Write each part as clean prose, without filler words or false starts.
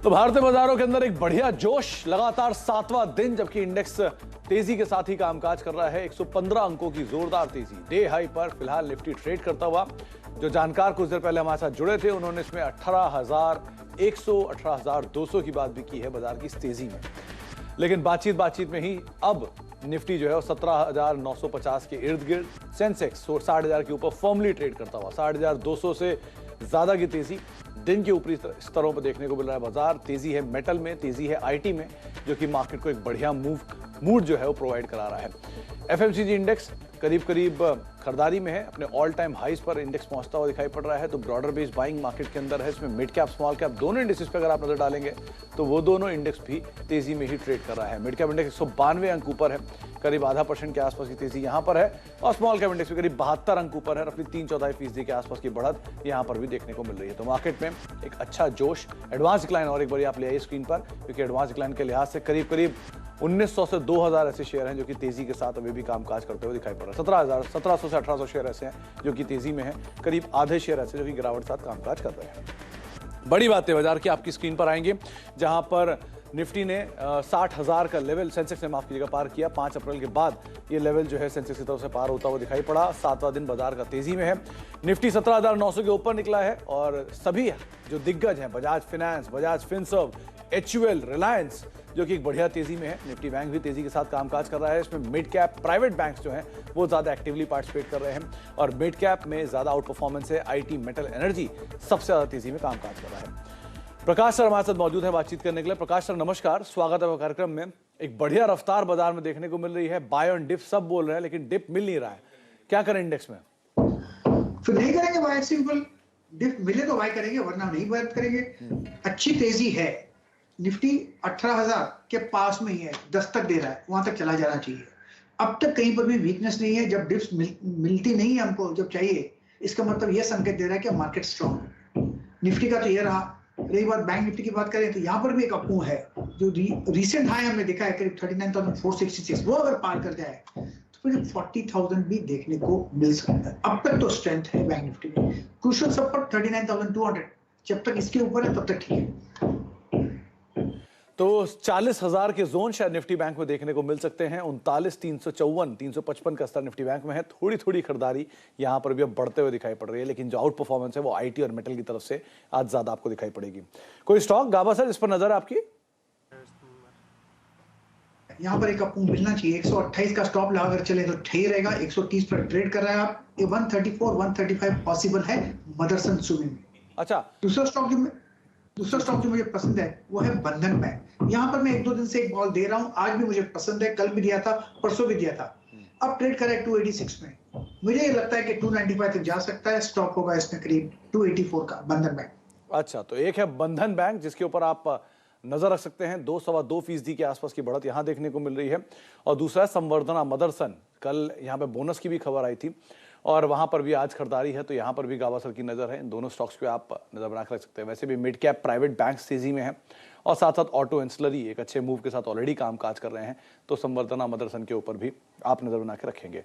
तो भारतीय बाजारों के अंदर एक बढ़िया जोश, लगातार 7वां दिन जबकि इंडेक्स तेजी के साथ ही कामकाज कर रहा है। 115 अंकों की जोरदार तेजी डे हाई पर फिलहाल निफ्टी ट्रेड करता हुआ। जो जानकार कुछ देर पहले हमारे साथ जुड़े थे उन्होंने इसमें 18,100 18,200 की बात भी की है बाजार की इस तेजी में। लेकिन बातचीत में ही अब निफ्टी जो है वो 17,950 के इर्द गिर्द, सेंसेक्स 60,000 के ऊपर फॉर्मली ट्रेड करता हुआ। 60,200 से ज्यादा की तेजी दिन के ऊपरी स्तरों पर देखने को मिल रहा है। बाजार तेजी है मेटल में, तेजी है आईटी में, जो कि मार्केट को एक बढ़िया मूड जो है वो प्रोवाइड करा रहा है। एफएमसीजी इंडेक्स करीब खरीदारी में है, अपने ऑल टाइम हाईज पर इंडेक्स पहुंचता हुआ दिखाई पड़ रहा है। तो ब्रॉडर बेस्ड बाइंग मार्केट के अंदर है। इसमें मिड कैप स्मॉल कैप दोनों इंडेक्सेस पे अगर आप नजर डालेंगे तो वो दोनों इंडेक्स भी तेजी में ही ट्रेड कर रहा है। मिड कैप इंडेक्स 192 अंक ऊपर है, करीब आधा % के आसपास की तेजी यहां पर है। और स्मॉल कैप इंडेक्स करीब 72 अंक ऊपर है, रफली 3/4% के आसपास की बढ़त यहां पर भी देखने को मिल रही है। तो मार्केट में एक अच्छा जोश, एडवांस डिक्लाइन और एक बार आप ले आइए स्क्रीन पर, क्योंकि एडवांस डिक्लाइन के लिहाज से करीब 1900 से 2000 ऐसे शेयर हैं जो कि तेजी के साथ अभी भी कामकाज करते हुए दिखाई पड़ रहे हैं। 1700 से 1800 शेयर ऐसे हैं जो कि तेजी में हैं, करीब आधे शेयर ऐसे जो कि गिरावट साथ कामकाज कर रहे हैं। बड़ी बातें बाजार की आपकी स्क्रीन पर आएंगे, जहां पर निफ्टी ने 60,000 का लेवल सेंसेक्स ने माफ कीजिएगा पार किया। 5 अप्रैल के बाद ये लेवल जो है सेंसेक्स की तरफ से पार होता हुआ दिखाई पड़ा। 7वां दिन बाजार का तेजी में है। निफ्टी 17,900 के ऊपर निकला है और सभी जो दिग्गज हैं, Bajaj finance, Bajaj Finserv, HUL, Reliance, जो कि एक बढ़िया तेजी में है। निफ्टी बैंक भी तेजी के साथ कामकाज कर रहा है। इसमें मिड कैप प्राइवेट बैंक्स जो हैं वो ज्यादा एक्टिवली पार्टिसिपेट कर रहे हैं और मिड कैप में ज्यादा आउट परफॉर्मेंस है। आईटी, मेटल, एनर्जी सबसे ज्यादा तेजी में कामकाज कर रहा है। प्रकाश सर हमारे साथ मौजूद है बातचीत करने के लिए। प्रकाश सर नमस्कार, स्वागत है कार्यक्रम में। एक बढ़िया रफ्तार बाजार में देखने को मिल रही है, बाय ऑन डिप सब बोल रहे हैं, लेकिन डिप मिल नहीं रहा है। क्या करें इंडेक्स में? फिर नहीं करेंगे बाय, सिंपल। डिप मिले तो बाय करेंगे, वरना नहीं बाय करेंगे। अच्छी तेजी है। निफ्टी 18,000 के पास में ही है, दस्तक दे रहा है, वहां तक चला जाना चाहिए। अब तक कहीं पर भी वीकनेस नहीं है। जब डिप्स मिलती नहीं है हमको जब चाहिए, इसका मतलब यह संकेत दे रहा है कि मार्केट स्ट्रॉन्ग है। निफ्टी का तो यह रहा। रही बात बैंक निफ्टी की बात करें तो यहाँ पर भी एक अप है। जो रिसेंट हाई हमने देखा है करीब 39,466, वो अगर पार कर जाए तो फिर 40,000 भी देखने को मिल सकता है। अब तक तो स्ट्रेंथ है बैंक निफ्टी में। क्रूशियल सपोर्ट 39,200, जब तक इसके ऊपर है तब तक ठीक है। तो 40,000 के जोन शायद निफ्टी बैंक में देखने को मिल सकते हैं। 39,354 355 का स्तर निफ्टी बैंक में है। थोड़ी खरीदारी यहां पर भी अब बढ़ते हुए दिखाई पड़ रही है, लेकिन जो आउट परफॉर्मेंस है वो आईटी और मेटल की तरफ से आज ज्यादा आपको दिखाई पड़ेगी। कोई स्टॉक गाबा सर इस पर नजर आपकी? यहाँ पर एक आपको मिलना चाहिए। 128 का स्टॉप लगा कर चले तो ठीक रहेगा। 130 पर ट्रेड कर रहा है आप। ये 134 135 पॉसिबल है मदरसन स्विमिंग में। अच्छा, दूसरा स्टॉक जो मुझे पसंद है वो है बंधन बैंक। यहाँ पर मैं 1-2 दिन से एक बॉल दे रहा हूँ। आज भी मुझे पसंद है, कल भी दिया था, परसों भी दिया था। अब ट्रेड करा है 286 में। मुझे ये लगता है कि 295 तक जा सकता है। स्टॉप होगा इसमें करीब 284 का, बंधन बैंक। अच्छा, तो एक है बंधन बैंक जिसके ऊपर आप नजर रख सकते हैं। 2-2.25% के आसपास की बढ़त यहां देखने को मिल रही है। और दूसरा है संवर्धना मदरसन। कल यहां पे बोनस की भी खबर आई थी और वहां पर भी आज खरीदारी है, तो यहां पर भी गावस्कर की नजर है। इन दोनों स्टॉक्स पे आप नजर बना के रख सकते हैं। वैसे भी मिड कैप प्राइवेट बैंक तेजी में है और साथ साथ ऑटो एंसिलरी एक अच्छे मूव के साथ ऑलरेडी कामकाज कर रहे हैं, तो संवर्धना मदरसन के ऊपर भी आप नजर बना के रखेंगे।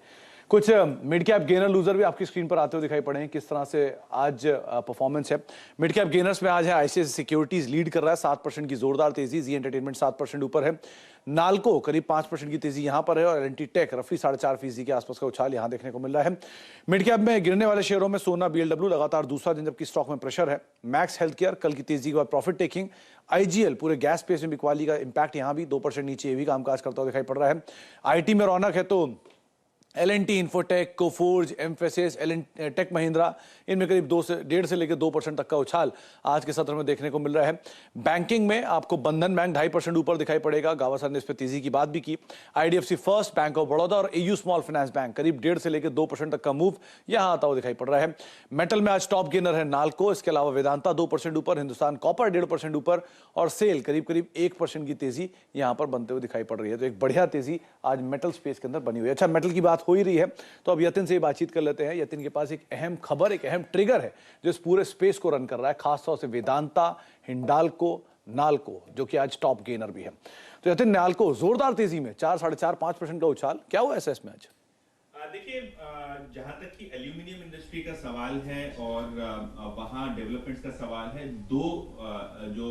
कुछ मिड कैप गेनर लूजर भी आपकी स्क्रीन पर आते हुए दिखाई पड़े हैं, किस तरह से आज परफॉर्मेंस है। मिड कैप गेनर्स में आज है आईसीआईसीआई सिक्योरिटीज लीड कर रहा है, 7% की जोरदार तेजी। जी एंटरटेनमेंट 7% ऊपर है। नाल्को करीब 5% की तेजी यहां पर है और एल&टी टेक रफली 4.5% के आसपास का उछाल यहां देखने को मिल रहा है। मिड कैप में गिरने वाले शेयरों में सोना, बीएलडब्ल्यू लगातार दूसरा दिन जबकि स्टॉक में प्रेशर है। मैक्स हेल्थ केयर कल की तेजी के बाद प्रॉफिट टेकिंग। आईजीएल पूरे गैस स्पेस में बिकवाली का इंपैक्ट यहां भी 2% नीचे ये भी कामकाज करता हुआ दिखाई पड़ रहा है। आईटी में रौनक है तो एल&टी, इन्फोटेक, कोफोर्ज, एम्फेसिस, टेक महिंद्रा, इनमें करीब 1.5 से लेकर 2% तक का उछाल आज के सत्र में देखने को मिल रहा है। बैंकिंग में आपको बंधन बैंक 2.5% ऊपर दिखाई पड़ेगा। गावस्कर ने इस पर तेजी की बात भी की। IDFC first, bank of Baroda और एयू स्मॉल फाइनेंस बैंक करीब 1.5 से लेकर 2% तक का मूव यहां आता हुआ दिखाई पड़ रहा है। मेटल में आज टॉप गेनर है नाल्को, इसके अलावा वेदांता 2% ऊपर, हिंदुस्तान कॉपर 1.5% ऊपर और सेल करीब 1% की तेजी यहां पर बनते हुए दिखाई पड़ रही है। तो एक बढ़िया तेजी आज मेटल स्पेस के अंदर बनी हुई है। अच्छा, मेटल की बात हो ही रही है तो अब यतिन से बातचीत कर लेते हैं। यतिन के पास एक अहम खबर, एक अहम ट्रिगर है जो इस पूरे स्पेस को रन कर रहा है, खासतौर से वेदांता, हिंडाल्को, नाल्को, जो कि आज टॉप गेनर भी है। तो यतिन, नाल्को जोरदार तेजी में 4, 4.5, 5% का उछाल, क्या हुआ ऐसा इसमें आज? देखिए, जहां तक कि एल्यूमिनियम इंडस्ट्री का सवाल है और वहां डेवलपमेंट्स का सवाल है, दो जो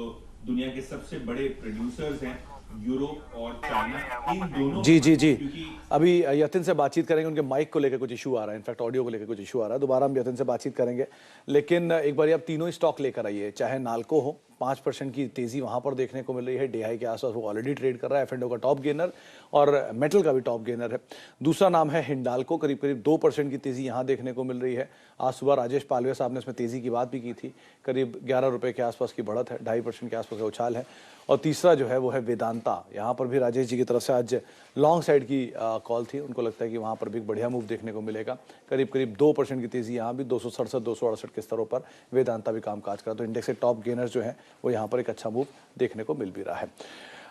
दुनिया के सबसे बड़े प्रोड्यूसर्स हैं, यूरोप और चाइना, इन दोनों जी जी जी क्योंकि अभी यतिन से बातचीत करेंगे, उनके माइक को लेकर कुछ इशू आ रहा है, इनफैक्ट ऑडियो को लेकर कुछ इशू आ रहा है, दोबारा हम यतिन से बातचीत करेंगे। लेकिन एक बार आप तीनों ही स्टॉक लेकर आइए, चाहे नाल्को हो, 5% की तेजी वहां पर देखने को मिल रही है, DI के आसपास वो ऑलरेडी ट्रेड कर रहा है, F&O का टॉप गेनर और मेटल का भी टॉप गेनर है। दूसरा नाम है हिंडाल्को, करीब करीब 2% की तेजी यहां देखने को मिल रही है। आज सुबह राजेश पालवे साहब ने इसमें तेजी की बात भी की थी, करीब 11 रुपए के आसपास की बढ़त है, 2.5% के आसपास का उछाल है। और तीसरा जो है वो है वेदांता, यहाँ पर भी राजेश जी की तरफ से आज लॉन्ग साइड की कॉल थी, उनको लगता है कि वहाँ पर भी एक बढ़िया मूव देखने को मिलेगा, करीब करीब 2% की तेजी यहाँ भी 267-268 के स्तरों पर वेदांता भी कामकाज करा, तो इंडेक्स के टॉप गेनर्स जो हैं वो यहाँ पर एक अच्छा मूव देखने को मिल भी रहा है।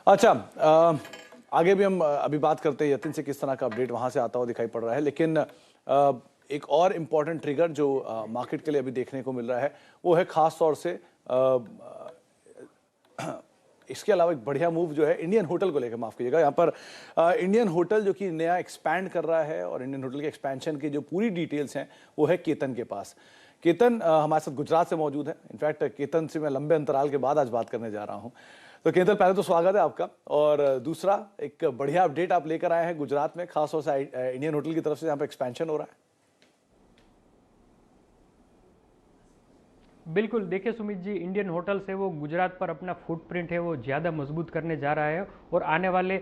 अच्छा, आगे भी हम अभी बात करते हैं यतिन से, किस तरह का अपडेट वहाँ से आता हुआ दिखाई पड़ रहा है। लेकिन एक और इम्पॉर्टेंट ट्रिगर जो मार्केट के लिए अभी देखने को मिल रहा है वो है खास तौर से इसके अलावा एक बढ़िया मूव जो है इंडियन होटल को लेकर, माफ कीजिएगा, यहाँ पर इंडियन होटल जो कि नया एक्सपैंड कर रहा है और इंडियन होटल के एक्सपेंशन की जो पूरी डिटेल्स हैं वो है केतन के पास। केतन हमारे साथ गुजरात से मौजूद है, इनफैक्ट केतन से मैं लंबे अंतराल के बाद आज बात करने जा रहा हूँ। तो केतन, पहले तो स्वागत है आपका, और दूसरा एक बढ़िया अपडेट आप लेकर आए हैं गुजरात में, खासतौर से इंडियन होटल की तरफ से यहाँ पर एक्सपेंशन हो रहा है। बिल्कुल, देखिए सुमित जी, इंडियन होटल से वो गुजरात पर अपना फुटप्रिंट है वो ज़्यादा मजबूत करने जा रहा है और आने वाले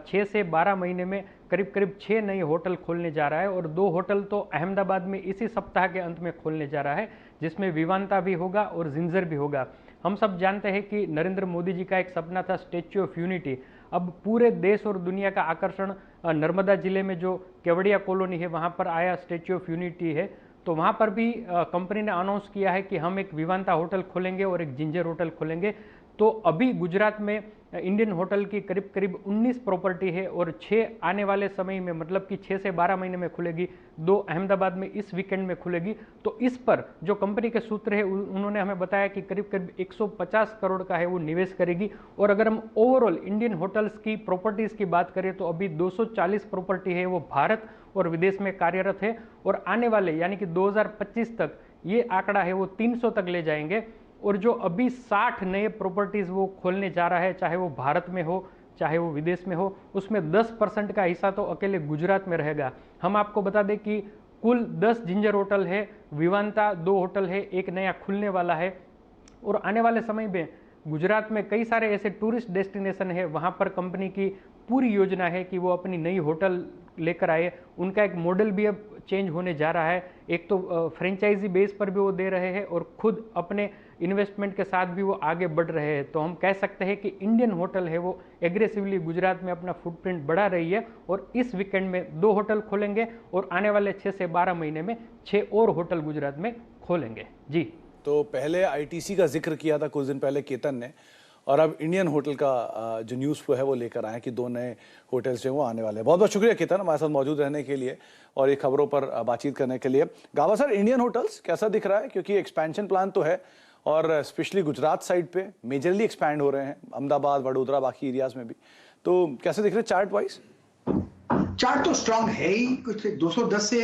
6 से 12 महीने में करीब करीब 6 नए होटल खोलने जा रहा है और 2 होटल तो अहमदाबाद में इसी सप्ताह के अंत में खोलने जा रहा है, जिसमें विवांता भी होगा और जिंजर भी होगा। हम सब जानते हैं कि नरेंद्र मोदी जी का एक सपना था स्टैच्यू ऑफ यूनिटी। अब पूरे देश और दुनिया का आकर्षण नर्मदा जिले में जो केवड़िया कॉलोनी है वहाँ पर आया स्टैच्यू ऑफ यूनिटी है, तो वहाँ पर भी कंपनी ने अनाउंस किया है कि हम एक विवांता होटल खोलेंगे और एक जिंजर होटल खोलेंगे। तो अभी गुजरात में इंडियन होटल की करीब करीब 19 प्रॉपर्टी है और 6 आने वाले समय में, मतलब कि 6 से 12 महीने में खुलेगी, 2 अहमदाबाद में इस वीकेंड में खुलेगी। तो इस पर जो कंपनी के सूत्र है उन्होंने हमें बताया कि करीब करीब 150 करोड़ का है वो निवेश करेगी। और अगर हम ओवरऑल इंडियन होटल्स की प्रॉपर्टीज़ की बात करें तो अभी 240 प्रॉपर्टी है वो भारत और विदेश में कार्यरत है और आने वाले यानी कि 2025 तक ये आंकड़ा है वो 300 तक ले जाएंगे। और जो अभी 60 नए प्रॉपर्टीज़ वो खोलने जा रहा है, चाहे वो भारत में हो चाहे वो विदेश में हो, उसमें 10% का हिस्सा तो अकेले गुजरात में रहेगा। हम आपको बता दें कि कुल 10 जिंजर होटल है, विवांता 2 होटल है, एक नया खुलने वाला है। और आने वाले समय में गुजरात में कई सारे ऐसे टूरिस्ट डेस्टिनेशन है, वहाँ पर कंपनी की पूरी योजना है कि वो अपनी नई होटल लेकर आए। उनका एक मॉडल भी अब चेंज होने जा रहा है, एक तो फ्रेंचाइजी बेस पर भी वो दे रहे हैं और खुद अपने इन्वेस्टमेंट के साथ भी वो आगे बढ़ रहे हैं। तो हम कह सकते हैं कि इंडियन होटल है वो एग्रेसिवली गुजरात में अपना फुटप्रिंट बढ़ा रही है और इस वीकेंड में 2 होटल खोलेंगे और आने वाले 6 से 12 महीने में 6 और होटल गुजरात में खोलेंगे। जी, तो पहले ITC का जिक्र किया था कुछ दिन पहले केतन ने, और अब इंडियन होटल का जो न्यूज़ फ्लो है वो लेकर आए कि 2 नए होटल्स जो वो आने वाले हैं। बहुत बहुत शुक्रिया केतन हमारे साथ मौजूद रहने के लिए और ये खबरों पर बातचीत करने के लिए। गावा सर, इंडियन होटल्स कैसा दिख रहा है, क्योंकि एक्सपेंशन प्लान तो है और स्पेशली गुजरात साइड पे मेजरली एक्सपैंड हो रहे हैं, अहमदाबाद, वडोदरा, बाकी एरियाज में भी, तो कैसे दिख रहे हैं चार्ट वाइज? चार्ट तो स्ट्रांग है ही, कुछ 210 से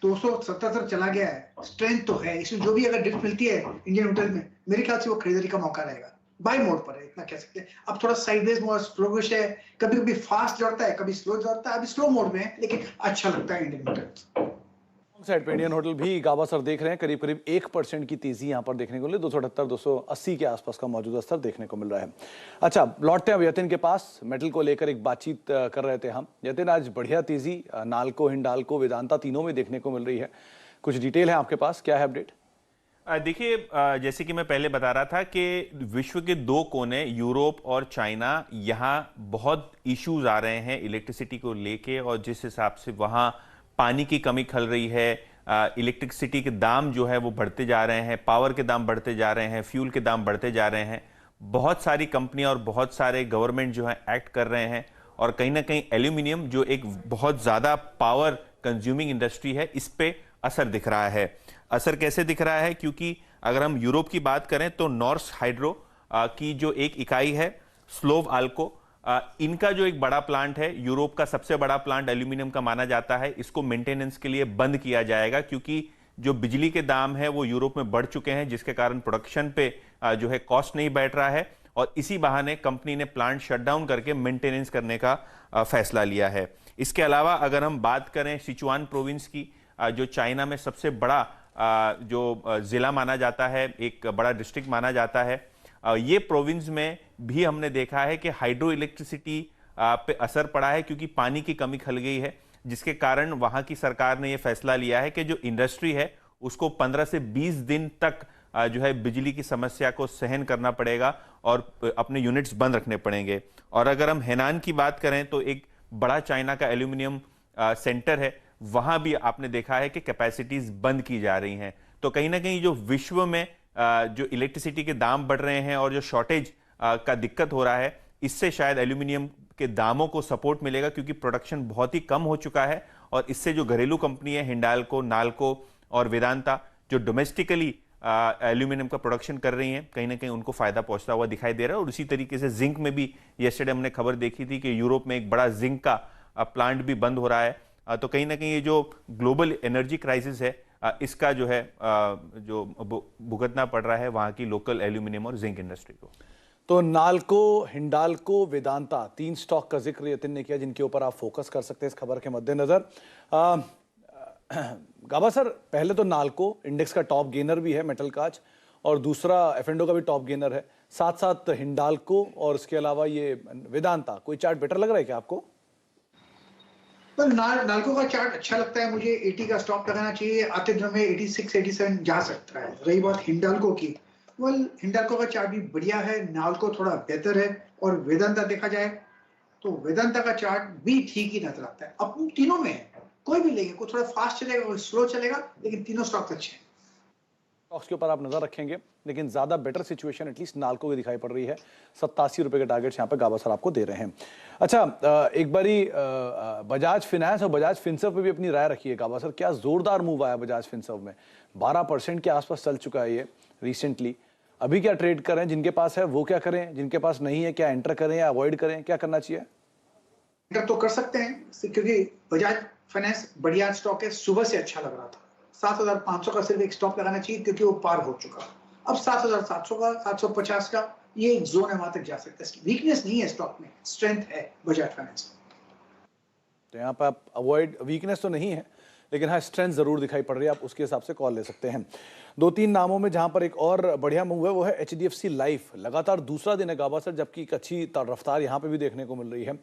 277 चला गया है, स्ट्रेंथ तो है इसमें। जो भी अगर डिप मिलती है इंडियन होटल में, मेरे ख्याल से वो खरीदारी का मौका रहेगा, बाय मोड पर है, इतना कह सकते हैं। अब थोड़ा साइडवेज मोड स्लोइश है, कभी कभी फास्ट दौड़ता है, कभी स्लो दौड़ता है, अभी स्लो मोड में है, लेकिन अच्छा लगता है इंडियन होटल। साइड पे इंडियन होटल भी गावा सर देख रहे हैं, करीब करीब 1% की तेजी यहां पर देखने को मिली, 278-280 के आसपास का मौजूदा स्तर देखने को मिल रहा है। अच्छा, लौटते हैं अब यतिन के पास, मेटल को लेकर एक बातचीत कर रहे थे हम। यतिन, आज बढ़िया तेजी नाल्को, हिंडाल्को, वेदांता तीनों में देखने को मिल रही है, कुछ डिटेल है आपके पास, क्या है अपडेट? देखिए, जैसे कि मैं पहले बता रहा था कि विश्व के 2 कोने यूरोप और चाइना, यहाँ बहुत इश्यूज आ रहे हैं इलेक्ट्रिसिटी को लेके, और जिस हिसाब से वहाँ पानी की कमी खल रही है, इलेक्ट्रिसिटी के दाम जो है वो बढ़ते जा रहे हैं, पावर के दाम बढ़ते जा रहे हैं, फ्यूल के दाम बढ़ते जा रहे हैं। बहुत सारी कंपनियां और बहुत सारे गवर्नमेंट जो है एक्ट कर रहे हैं, और कहीं ना कहीं एल्यूमिनियम जो एक बहुत ज़्यादा पावर कंज्यूमिंग इंडस्ट्री है, इस पे असर दिख रहा है। असर कैसे दिख रहा है? क्योंकि अगर हम यूरोप की बात करें तो नॉर्स हाइड्रो की जो एक इकाई है स्लोव आल्को, इनका जो एक बड़ा प्लांट है, यूरोप का सबसे बड़ा प्लांट एल्यूमिनियम का माना जाता है, इसको मेंटेनेंस के लिए बंद किया जाएगा, क्योंकि जो बिजली के दाम है वो यूरोप में बढ़ चुके हैं, जिसके कारण प्रोडक्शन पे जो है कॉस्ट नहीं बैठ रहा है, और इसी बहाने कंपनी ने प्लांट शटडाउन करके मेंटेनेंस करने का फैसला लिया है। इसके अलावा अगर हम बात करें सिचुआन प्रोविंस की, जो चाइना में सबसे बड़ा जो जिला माना जाता है, एक बड़ा डिस्ट्रिक्ट माना जाता है, ये प्रोविंस में भी हमने देखा है कि हाइड्रो इलेक्ट्रिसिटी पे असर पड़ा है क्योंकि पानी की कमी खल गई है, जिसके कारण वहां की सरकार ने यह फैसला लिया है कि जो इंडस्ट्री है उसको 15 से 20 दिन तक जो है बिजली की समस्या को सहन करना पड़ेगा और अपने यूनिट्स बंद रखने पड़ेंगे। और अगर हम हेनान की बात करें तो एक बड़ा चाइना का एल्यूमिनियम सेंटर है, वहां भी आपने देखा है कि कैपेसिटीज बंद की जा रही हैं। तो कहीं ना कहीं जो विश्व में जो इलेक्ट्रिसिटी के दाम बढ़ रहे हैं और जो शॉर्टेज का दिक्कत हो रहा है, इससे शायद एल्यूमिनियम के दामों को सपोर्ट मिलेगा क्योंकि प्रोडक्शन बहुत ही कम हो चुका है। और इससे जो घरेलू कंपनी है हिंडाल्को, नाल्को और वेदांता, जो डोमेस्टिकली एल्यूमिनियम का प्रोडक्शन कर रही हैं, कहीं ना कहीं उनको फायदा पहुंचता हुआ दिखाई दे रहा है। और उसी तरीके से जिंक में भी येस्टरडे हमने खबर देखी थी कि यूरोप में एक बड़ा जिंक का प्लांट भी बंद हो रहा है। तो कहीं ना कहीं ये जो ग्लोबल एनर्जी क्राइसिस है, इसका जो है जो भुगतना पड़ रहा है वहां की लोकल एल्यूमिनियम और जिंक इंडस्ट्री को। तो नाल्को, हिंडाल्को, वेदांता, 3 स्टॉक का जिक्र यतिन ने किया जिनके ऊपर आप फोकस कर सकते हैं इस खबर के मद्देनजर। गाबा सर, पहले तो नाल्को इंडेक्स का टॉप गेनर भी है मेटल काच, और दूसरा एफएंडो का भी टॉप गेनर है, साथ साथ हिंडाल्को और इसके अलावा ये वेदांता। कोई चार्ट बेटर लग रहा है क्या आपको? नाल्को का चार्ट अच्छा लगता है मुझे। 80 का स्टॉप लगाना चाहिए, आते दिनों में 86, 87 जा सकता है। रही बात हिंडाल्को की, हिंडाल्को का चार्ट भी बढ़िया है, नाल्को थोड़ा बेहतर है, और वेदांता देखा जाए तो वेदांता का चार्ट भी ठीक ही नजर आता है। अब तीनों में है, कोई भी लेंगे, कोई थोड़ा फास्ट चलेगा, कोई स्लो चलेगा, लेकिन तीनों स्टॉक्स अच्छे हैं। स्टॉक्स के ऊपर आप नजर रखेंगे, लेकिन ज्यादा बेटर सिचुएशन एटलीस्ट नाल्को की दिखाई पड़ रही है। 87 रुपए के टारगेट्स यहाँ पे गाबा सर आपको दे रहे हैं। अच्छा, एक बारी बजाज फिनेंस और बजाज फिनसर्व पे भी अपनी राय रखिए गाबा सर। क्या जोरदार मूव आया बजाज फिनसर्व में, 12% के आसपास चल चुका है ये रिसेंटली। अभी क्या ट्रेड करें? जिनके पास है वो क्या करें, जिनके पास नहीं है क्या एंटर करें या अवॉइड करें, क्या करना चाहिए? एंटर तो कर सकते हैं क्योंकि बजाज फाइनेंस बढ़िया स्टॉक है, सुबह से अच्छा लग रहा था। 7,500 का सिर्फ एक स्टॉप लगाना चाहिए क्योंकि वो पार हो चुका। अब 7,700 का, 750 का ये एक जोन है, वहां तक जा सकता है। वीकनेस नहीं है स्टॉक में, स्ट्रेंथ है बजाज फाइनेंस। तो यहाँ पर आप अवॉइड, वीकनेस तो नहीं है लेकिन हाँ स्ट्रेंथ जरूर दिखाई पड़ रही है, आप उसके हिसाब से कॉल ले सकते हैं। 2-3 नामों में जहां पर एक और बढ़िया मूव है वो है HDFC लाइफ। लगातार दूसरा दिन है गाबा सर, जबकि एक अच्छी रफ्तार यहाँ पे भी देखने को मिल रही है।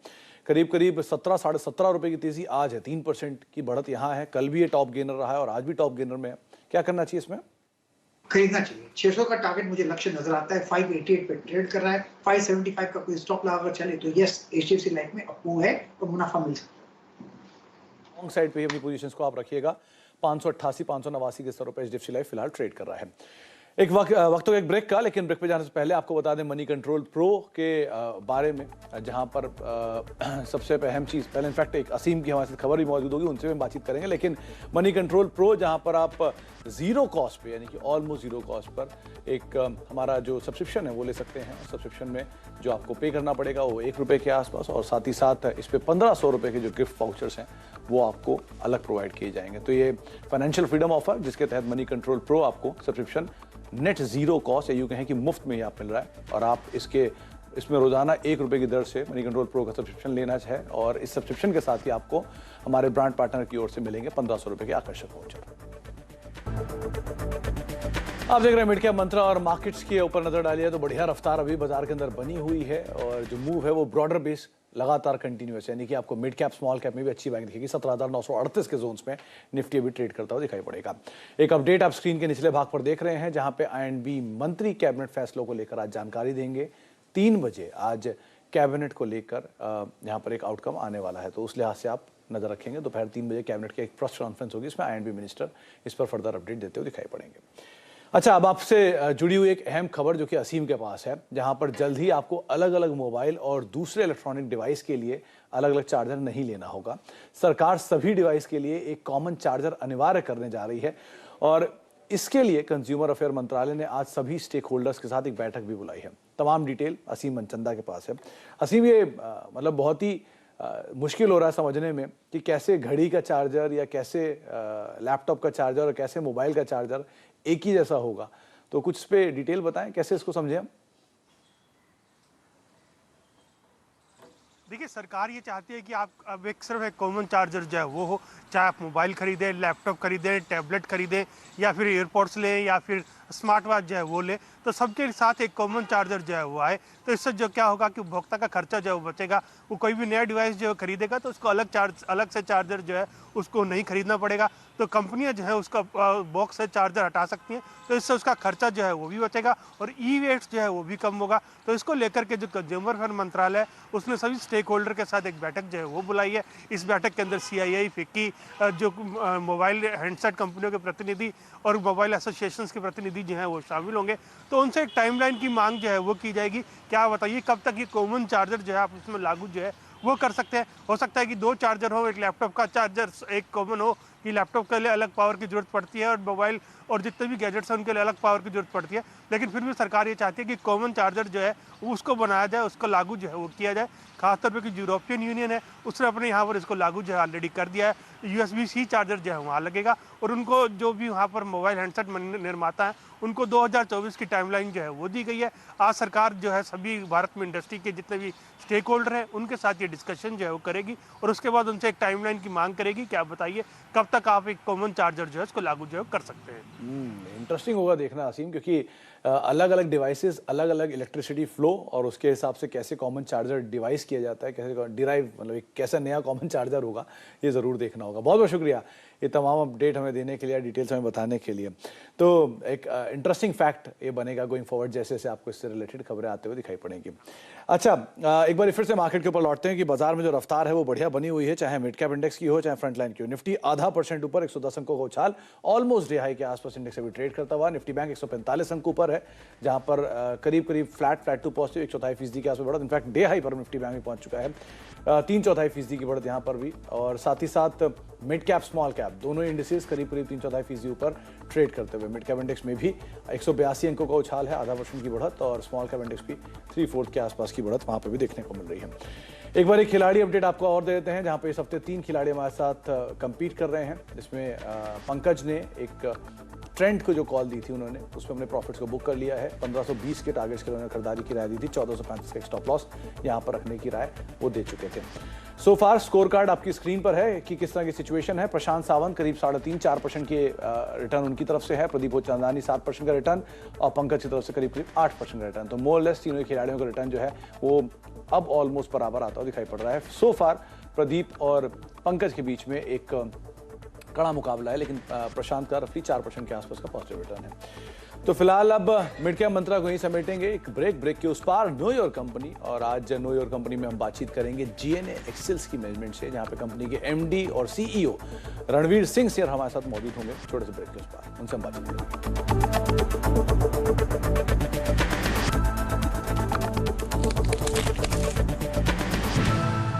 करीब करीब 17, 17.5 रुपए की तेजी आज है, 3% की बढ़त यहाँ है। कल भी ये टॉप गेनर रहा है और आज भी टॉप गेनर में है। क्या करना चाहिए इसमें? खरीदना चाहिए। 600 का टारगेट मुझे लक्ष्य नजर आता है, 588 पे ट्रेड कर रहा है। 575 का कोई स्टॉप लगाकर चले तो यस, HDFC लाइफ में अप है और मुनाफा मिल सकता है। लॉन्ग साइड पे ही अपनी पोजीशंस को आप रखिएगा। 588, 589 के स्तरों पर HDFC लाइफ फिलहाल ट्रेड कर रहा है। एक वक्त तो एक ब्रेक का, लेकिन ब्रेक पे जाने से पहले आपको बता दें मनी कंट्रोल प्रो के बारे में, जहां पर सबसे अहम चीज़, पहले इनफैक्ट एक असीम की हमारे साथ खबर भी मौजूद होगी, उनसे भी बातचीत करेंगे। लेकिन मनी कंट्रोल प्रो जहां पर आप जीरो कॉस्ट पे, यानी कि ऑलमोस्ट जीरो कॉस्ट पर एक हमारा जो सब्सक्रिप्शन है वो ले सकते हैं। सब्सक्रिप्शन में जो आपको पे करना पड़ेगा वो 1 रुपये के आसपास, और साथ ही साथ इस पर 1500 रुपये के जो गिफ्ट वाउचर्स हैं वो आपको अलग प्रोवाइड किए जाएंगे। तो ये फाइनेंशियल फ्रीडम ऑफर, जिसके तहत मनी कंट्रोल प्रो आपको सब्सक्रिप्शन नेट जीरो कॉस्ट, या यूं कहें कि मुफ्त में ही आप मिल रहा है। और आप इसमें रोजाना 1 रुपये की दर से मनी कंट्रोल प्रो का सब्सक्रिप्शन लेना है, और इस सब्सक्रिप्शन के साथ ही आपको हमारे ब्रांड पार्टनर की ओर से मिलेंगे 1500 रुपये के आकर्षक वाउचर। आप देख रहे हैं मिड कैप मंत्रा, और मार्केट्स के ऊपर नजर डालिए तो बढ़िया रफ्तार अभी बाजार के अंदर बनी हुई है, और जो मूव है वो ब्रॉडर बेस लगातार कंटिन्यूअस, यानी कि आपको मिड कैप स्मॉल कैप में भी अच्छी बाइंग दिखेगी। 17,938 के जोन्स में निफ्टी अभी ट्रेड करता हुआ दिखाई पड़ेगा। एक अपडेट आप स्क्रीन के निचले भाग पर देख रहे हैं, जहां पे INB मंत्री कैबिनेट फैसलों को लेकर आज जानकारी देंगे। 3 बजे आज कैबिनेट को लेकर यहाँ पर एक आउटकम आने वाला है, तो उस लिहाज से आप नजर रखेंगे। दोपहर 3 बजे कैबिनेट की एक प्रेस कॉन्फ्रेंस होगी, इसमें INB मिनिस्टर इस पर फर्दर अपडेट देते हुए दिखाई पड़ेंगे। अच्छा, अब आपसे जुड़ी हुई एक अहम खबर जो कि असीम के पास है, जहां पर जल्द ही आपको अलग अलग मोबाइल और दूसरे इलेक्ट्रॉनिक डिवाइस के लिए अलग अलग चार्जर नहीं लेना होगा। सरकार सभी डिवाइस के लिए एक कॉमन चार्जर अनिवार्य करने जा रही है, और इसके लिए कंज्यूमर अफेयर मंत्रालय ने आज सभी स्टेक होल्डर्स के साथ एक बैठक भी बुलाई है। तमाम डिटेल असीम मनचंदा के पास है। असीम, ये मतलब बहुत ही मुश्किल हो रहा है समझने में कि कैसे घड़ी का चार्जर या कैसे लैपटॉप का चार्जर और कैसे मोबाइल का चार्जर एक ही जैसा होगा। तो कुछ इस पे डिटेल बताएं, कैसे इसको समझें हम? देखिए सरकार ये चाहती है कि आप अब एक सिर्फ एक कॉमन चार्जर जो है वो हो, चाहे आप मोबाइल खरीदें, लैपटॉप खरीदें, टैबलेट खरीदें या फिर एयरपोर्ट्स लें या फिर स्मार्ट वॉच जो है वो ले, तो सबके साथ एक कॉमन चार्जर जो है वो आए। तो इससे जो क्या होगा कि उपभोक्ता का खर्चा जो है वो बचेगा। वो कोई भी नया डिवाइस जो खरीदेगा तो उसको अलग से चार्जर जो है उसको नहीं खरीदना पड़ेगा। तो कंपनियां जो है उसका बॉक्स से चार्जर हटा सकती हैं, तो इससे उसका खर्चा जो है वो भी बचेगा और ई वेस्ट जो है वो भी कम होगा। तो इसको लेकर के जो कंज्यूमर अफेयर मंत्रालय है उसने सभी स्टेक होल्डर के साथ एक बैठक जो है वो बुलाई है। इस बैठक के अंदर CII, फिक्की, जो मोबाइल हैंडसेट कंपनियों के प्रतिनिधि और मोबाइल एसोसिएशंस के प्रतिनिधि जो हैं वो शामिल होंगे। तो उनसे एक टाइमलाइन की मांग जो है वो की जाएगी। क्या बताइए कब तक ये कॉमन चार्जर जो है आप इसमें लागू जो है वो कर सकते हैं। हो सकता है कि 2 चार्जर हो, एक लैपटॉप का चार्जर एक कॉमन हो कि लैपटॉप के लिए अलग पावर की जरूरत पड़ती है और मोबाइल और जितने भी गैजेट्स हैं उनके लिए अलग पावर की जरूरत पड़ती है। लेकिन फिर भी सरकार ये चाहती है कि कॉमन चार्जर जो है उसको बनाया जाए, उसको लागू जो है वो किया जाए। खासतौर पर कि यूरोपियन यूनियन है उसने अपने यहाँ पर इसको लागू जो है ऑलरेडी कर दिया है। USB-C चार्जर जो है वहाँ लगेगा और उनको जो भी वहाँ पर मोबाइल हैंडसेट निर्माता है उनको 2024 की टाइमलाइन जो है वो दी गई है। आज सरकार जो है सभी भारत में इंडस्ट्री के जितने भी स्टेक होल्डर हैं उनके साथ ये डिस्कशन जो है वो करेगी और उसके बाद उनसे एक टाइमलाइन की मांग करेगी कि आप बताइए कब तक आप एक कॉमन चार्जर जो है उसको लागू जो है कर सकते हैं। इंटरेस्टिंग होगा देखना असीम, क्योंकि अलग अलग डिवाइसेस, अलग अलग इलेक्ट्रिसिटी फ्लो और उसके हिसाब से कैसे कॉमन चार्जर डिवाइस किया जाता है, कैसे डिराइव, मतलब एक कैसा नया कॉमन चार्जर होगा, ये ज़रूर देखना होगा। बहुत बहुत शुक्रिया ये तमाम अपडेट हमें देने के लिए, डिटेल्स हमें बताने के लिए। तो एक इंटरेस्टिंग फैक्ट ये बनेगा गोइंग फॉरवर्ड, जैसे जैसे आपको इससे रिलेटेड खबरें आते हुए दिखाई पड़ेंगी। अच्छा, एक बार फिर से मार्केट के ऊपर लौटते हैं कि बाजार में जो रफ्तार है वो बढ़िया बनी हुई है, चाहे मिड कैप इंडेक्स की हो चाहे फ्रंटलाइन की हो। निफ्टी 0.5% ऊपर 110 अंकों का उछाल, ऑलमोस्ट डे हाई के आसपास इंडेक्स अभी ट्रेड करता हुआ। निफ्टी बैंक 145 अंक ऊपर है, जहां पर करीब करीब फ्लैट टू पॉजिटिव 1/4% के आसपास बढ़त। इनफैक्ट डे हाई पर निफ्टी बैंक में पहुंच चुका है, 3/4% की बढ़त यहाँ पर भी। और साथ ही साथ मिड कैप स्मॉल कैप दोनों इंडिसेस करीब करीब 3/4% ऊपर ट्रेड करते हुए। मिड कैप इंडेक्स में भी 182 अंकों का उछाल है, 0.5% की बढ़त, और स्मॉल कैप इंडेक्स भी 3/4 के आसपास की बढ़त वहां पर भी देखने को मिल रही है। एक बार एक खिलाड़ी अपडेट आपको और दे देते हैं, जहां पे इस हफ्ते 3 खिलाड़ी हमारे साथ कंपीट कर रहे हैं। इसमें पंकज ने एक ट्रेंड को जो कॉल दी थी उन्होंने, उसमें अपने प्रॉफिट्स को बुक कर लिया है। 1520 के टारगेट्स के उन्होंने खरीदारी की राय दी थी, 1435 का स्टॉप लॉस यहाँ पर रखने की राय वो दे चुके थे। सो फार स्कोर कार्ड आपकी स्क्रीन पर है कि किस तरह की सिचुएशन है। प्रशांत सावंत करीब 3.5-4% के रिटर्न उनकी तरफ से है, प्रदीप चंदानी 7% का रिटर्न और पंकज की तरफ से करीब 8% का रिटर्न। तो मोर लेस तीनों खिलाड़ियों का रिटर्न जो है वो अब ऑलमोस्ट बराबर आता हुआ दिखाई पड़ रहा है। सो फार प्रदीप और पंकज के बीच में एक कड़ा मुकाबला है, लेकिन प्रशांत का रफली 4% के आसपास का पॉजिटिव रिटर्न है। तो फिलहाल अब मिड कैप मंत्रा को ही समेटेंगे। एक ब्रेक के उस पार नो योर कंपनी, और आज नो योर कंपनी में हम बातचीत करेंगे GNA एक्सेल्स की मैनेजमेंट से, जहां पे कंपनी के MD और CEO रणवीर सिंह सर हमारे साथ मौजूद होंगे। छोटे से ब्रेक के उस पार उनसे हम बातचीत करेंगे।